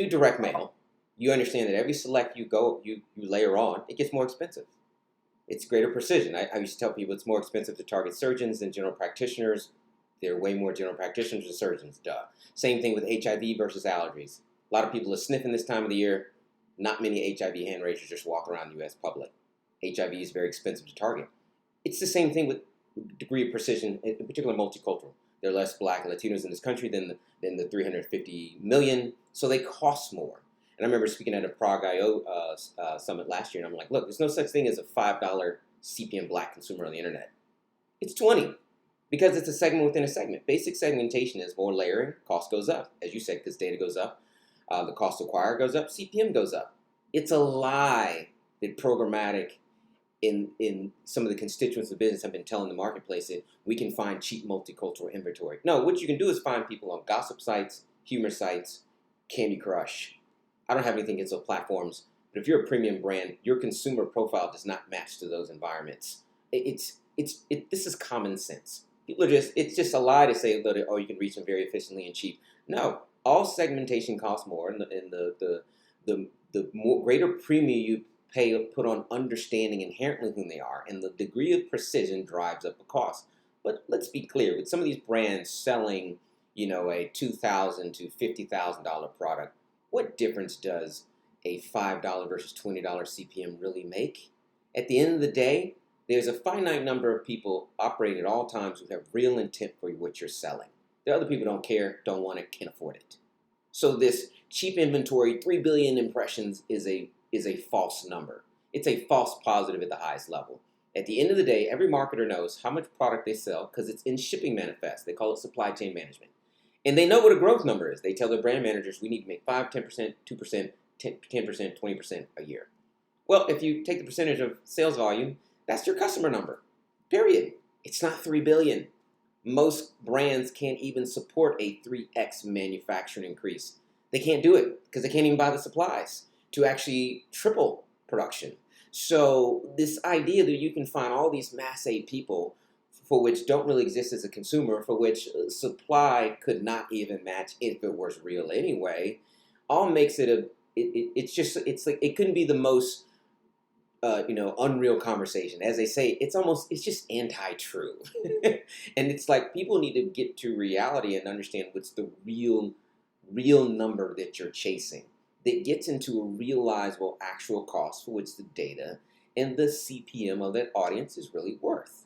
do direct mail, you understand that every select you layer on, it gets more expensive. It's greater precision. I used to tell people it's more expensive to target surgeons than general practitioners. There are way more general practitioners than surgeons, duh. Same thing with HIV versus allergies. A lot of people are sniffing this time of the year. Not many HIV hand raisers just walk around the U.S. public. HIV is very expensive to target. It's the same thing with degree of precision, in particular multicultural. There are less Black and Latinos in this country than the 350 million, so they cost more. And I remember speaking at a Prague I/O summit last year, and I'm like, look, there's no such thing as a $5 CPM Black consumer on the internet. It's 20, because it's a segment within a segment. Basic segmentation is more layering, cost goes up, as you said, because data goes up. The cost to acquire goes up, CPM goes up. It's a lie that programmatic in some of the constituents of the business have been telling the marketplace that we can find cheap multicultural inventory. No, what you can do is find people on gossip sites, humor sites, Candy Crush. I don't have anything against those platforms, but if you're a premium brand, your consumer profile does not match to those environments. This is common sense. People are it's just a lie to say that, oh, you can reach them very efficiently and cheap. No, all segmentation costs more, and the more greater premium you put on understanding inherently who they are, and the degree of precision drives up the cost. But let's be clear, with some of these brands selling, a $2,000 to $50,000 product, what difference does a $5 versus $20 CPM really make? At the end of the day, there's a finite number of people operating at all times who have real intent for what you're selling. The other people don't care, don't want it, can't afford it. So this cheap inventory, 3 billion impressions, is a false number. It's a false positive at the highest level. At the end of the day, every marketer knows how much product they sell because it's in shipping manifest. They call it supply chain management. And they know what a growth number is. They tell their brand managers, we need to make 5, 10%, 2%, 10%, 20% a year. Well, if you take the percentage of sales volume, that's your customer number, period. It's not 3 billion. Most brands can't even support a 3x manufacturing increase. They can't do it because they can't even buy the supplies to actually triple production. So this idea that you can find all these mass A people for which don't really exist as a consumer, for which supply could not even match if it was real anyway, all makes it it's like it couldn't be the most unreal conversation. As they say, it's just anti-true. And it's like people need to get to reality and understand what's the real number that you're chasing that gets into a realizable actual cost for which the data and the CPM of that audience is really worth.